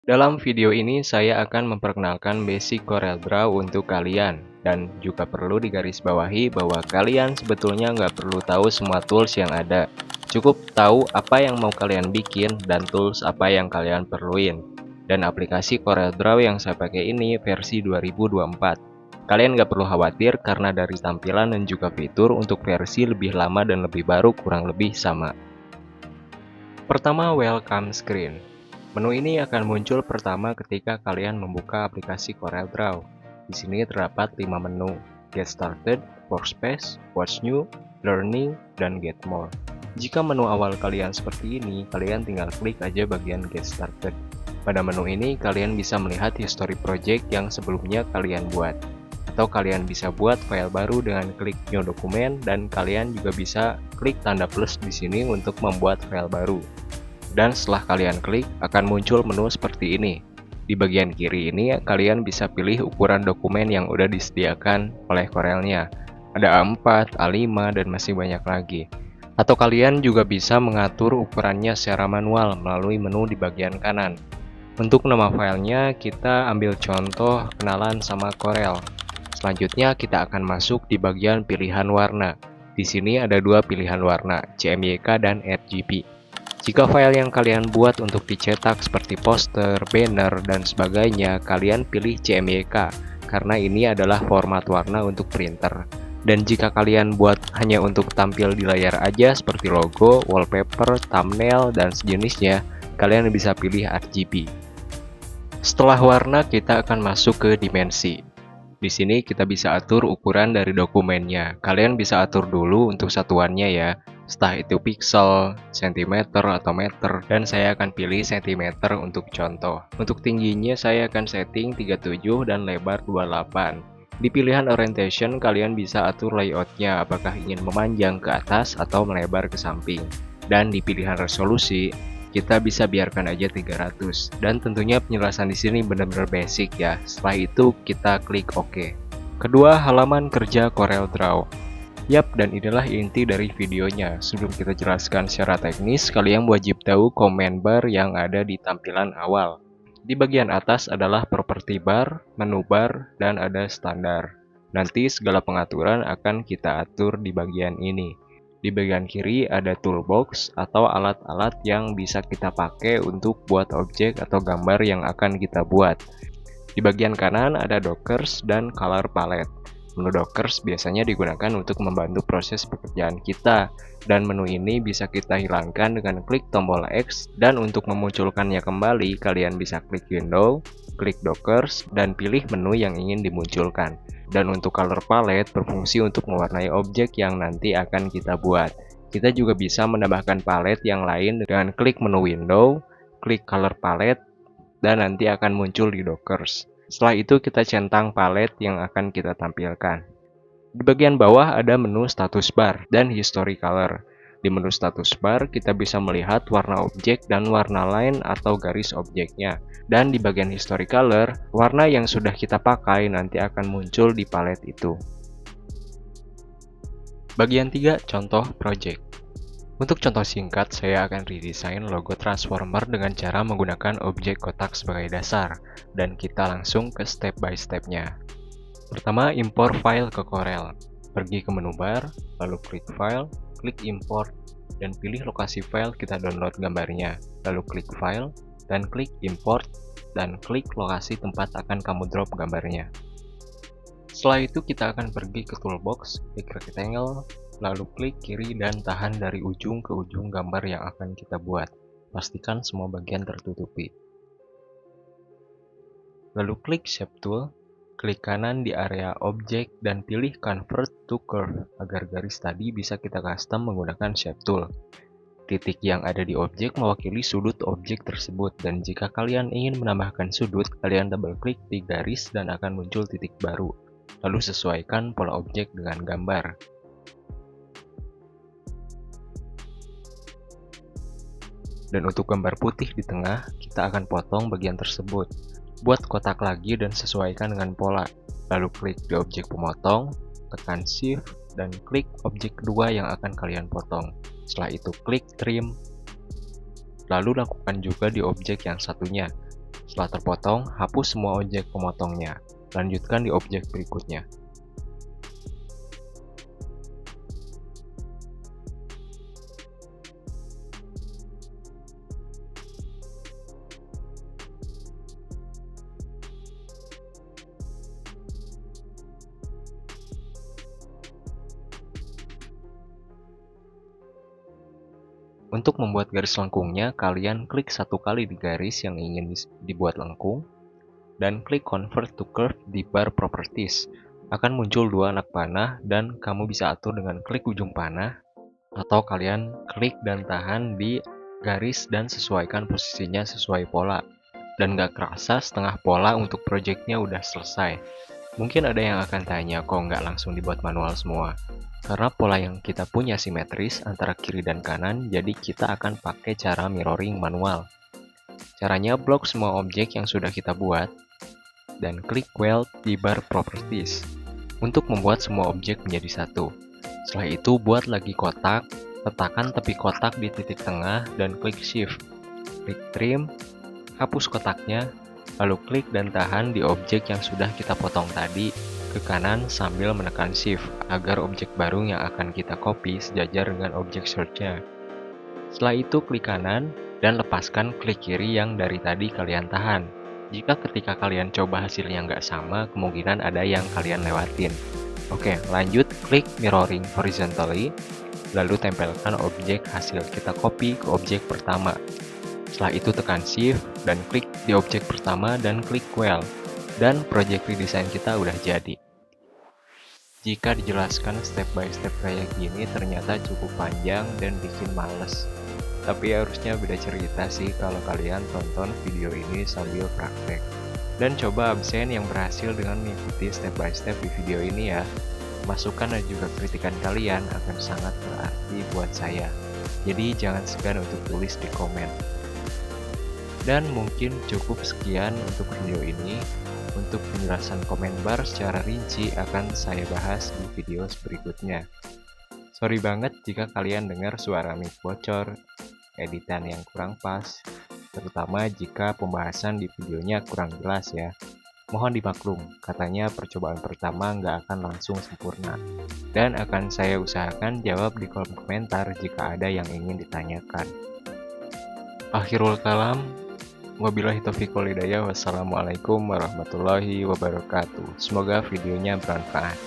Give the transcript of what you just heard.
Dalam video ini saya akan memperkenalkan basic CorelDRAW untuk kalian, dan juga perlu digarisbawahi bahwa kalian sebetulnya nggak perlu tahu semua tools yang ada. Cukup tahu apa yang mau kalian bikin dan tools apa yang kalian perluin. Dan aplikasi CorelDRAW yang saya pakai ini versi 2024. Kalian nggak perlu khawatir karena dari tampilan dan juga fitur untuk versi lebih lama dan lebih baru kurang lebih sama. Pertama, welcome screen. Menu ini akan muncul pertama ketika kalian membuka aplikasi CorelDRAW. Di sini terdapat 5 menu: Get Started, Workspace, What's New, Learning, dan Get More. Jika menu awal kalian seperti ini, kalian tinggal klik aja bagian Get Started. Pada menu ini, kalian bisa melihat history project yang sebelumnya kalian buat. Atau kalian bisa buat file baru dengan klik New Document, dan kalian juga bisa klik tanda plus di sini untuk membuat file baru. Dan setelah kalian klik, akan muncul menu seperti ini. Di bagian kiri ini, kalian bisa pilih ukuran dokumen yang udah disediakan oleh Corelnya. Ada A4, A5, dan masih banyak lagi. Atau kalian juga bisa mengatur ukurannya secara manual melalui menu di bagian kanan. Untuk nama filenya, kita ambil contoh kenalan sama Corel. Selanjutnya, kita akan masuk di bagian pilihan warna. Di sini ada dua pilihan warna, CMYK dan RGB. Jika file yang kalian buat untuk dicetak seperti poster, banner, dan sebagainya, kalian pilih CMYK karena ini adalah format warna untuk printer. Dan jika kalian buat hanya untuk tampil di layar aja seperti logo, wallpaper, thumbnail, dan sejenisnya, kalian bisa pilih RGB. Setelah warna, kita akan masuk ke dimensi. Di sini kita bisa atur ukuran dari dokumennya. Kalian bisa atur dulu untuk satuannya ya. Entah itu pixel, cm atau meter, dan saya akan pilih cm untuk contoh. Untuk tingginya saya akan setting 37 dan lebar 28. Di pilihan orientation kalian bisa atur layoutnya, apakah ingin memanjang ke atas atau melebar ke samping. Dan di pilihan resolusi kita bisa biarkan aja 300, dan tentunya penjelasan di sini benar-benar basic ya. Setelah itu kita klik OK. Kedua, halaman kerja CorelDRAW. Yap, dan inilah inti dari videonya. Sebelum kita jelaskan secara teknis, kalian wajib tahu command bar yang ada di tampilan awal. Di bagian atas adalah property bar, menu bar, dan ada standar. Nanti segala pengaturan akan kita atur di bagian ini. Di bagian kiri ada toolbox atau alat-alat yang bisa kita pakai untuk buat objek atau gambar yang akan kita buat. Di bagian kanan ada dockers dan color palette. Menu dockers biasanya digunakan untuk membantu proses pekerjaan kita, dan menu ini bisa kita hilangkan dengan klik tombol X, dan untuk memunculkannya kembali kalian bisa klik window, klik dockers, dan pilih menu yang ingin dimunculkan. Dan untuk color palette berfungsi untuk mewarnai objek yang nanti akan kita buat. Kita juga bisa menambahkan palette yang lain dengan klik menu window, klik color palette, dan nanti akan muncul di dockers. Setelah itu kita centang palette yang akan kita tampilkan. Di bagian bawah ada menu status bar dan history color. Di menu status bar kita bisa melihat warna objek dan warna line atau garis objeknya. Dan di bagian history color, warna yang sudah kita pakai nanti akan muncul di palette itu. Bagian 3, contoh project. Untuk contoh singkat, saya akan redesign logo Transformer dengan cara menggunakan objek kotak sebagai dasar, dan kita langsung ke step by step-nya. Pertama, import file ke Corel. Pergi ke menu bar, lalu klik file, klik import, dan pilih lokasi file kita download gambarnya. Lalu klik file, dan klik import, dan klik lokasi tempat akan kamu drop gambarnya. Setelah itu kita akan pergi ke toolbox, klik rectangle, lalu klik kiri dan tahan dari ujung ke ujung gambar yang akan kita buat. Pastikan semua bagian tertutupi. Lalu klik Shape Tool, klik kanan di area objek dan pilih Convert to Curve agar garis tadi bisa kita custom menggunakan Shape Tool. Titik yang ada di objek mewakili sudut objek tersebut, dan jika kalian ingin menambahkan sudut, kalian double klik di garis dan akan muncul titik baru. Lalu sesuaikan pola objek dengan gambar. Dan untuk gambar putih di tengah, kita akan potong bagian tersebut. Buat kotak lagi dan sesuaikan dengan pola. Lalu klik di objek pemotong, tekan Shift, dan klik objek kedua yang akan kalian potong. Setelah itu klik Trim. Lalu lakukan juga di objek yang satunya. Setelah terpotong, hapus semua objek pemotongnya. Lanjutkan di objek berikutnya. Untuk membuat garis lengkungnya, kalian klik satu kali di garis yang ingin dibuat lengkung, dan klik Convert to Curve di bar Properties. Akan muncul dua anak panah, dan kamu bisa atur dengan klik ujung panah, atau kalian klik dan tahan di garis dan sesuaikan posisinya sesuai pola. Dan gak kerasa setengah pola untuk projectnya udah selesai. Mungkin ada yang akan tanya, kok nggak langsung dibuat manual semua? Karena pola yang kita punya simetris antara kiri dan kanan, jadi kita akan pakai cara mirroring manual. Caranya blok semua objek yang sudah kita buat, dan klik Weld di bar Properties untuk membuat semua objek menjadi satu. Setelah itu buat lagi kotak, letakkan tepi kotak di titik tengah dan klik Shift. Klik Trim, hapus kotaknya, lalu klik dan tahan di objek yang sudah kita potong tadi ke kanan sambil menekan Shift agar objek baru yang akan kita copy sejajar dengan objek search-nya. Setelah itu klik kanan dan lepaskan klik kiri yang dari tadi kalian tahan. Jika ketika kalian coba hasilnya nggak sama, kemungkinan ada yang kalian lewatin. Oke, lanjut klik mirroring horizontally, lalu tempelkan objek hasil kita copy ke objek pertama. Setelah itu tekan Shift dan klik di objek pertama dan klik Weld. Dan project redesign kita udah jadi. Jika dijelaskan step by step kayak gini ternyata cukup panjang dan bikin males. Tapi harusnya beda cerita sih kalau kalian tonton video ini sambil praktek. Dan coba absen yang berhasil dengan mengikuti step by step di video ini ya. Masukan dan juga kritikan kalian akan sangat berarti buat saya. Jadi jangan segan untuk tulis di komen. Dan mungkin cukup sekian untuk video ini. Untuk penjelasan komen bar secara rinci akan saya bahas di video berikutnya. Sorry banget jika kalian dengar suara mic bocor, editan yang kurang pas, terutama jika pembahasan di videonya kurang jelas ya. Mohon dimaklum, katanya percobaan pertama nggak akan langsung sempurna. Dan akan saya usahakan jawab di kolom komentar jika ada yang ingin ditanyakan. Akhirul kalam. Wabillahi taufiq wal hidayah. Wassalamualaikum warahmatullahi wabarakatuh. Semoga videonya bermanfaat.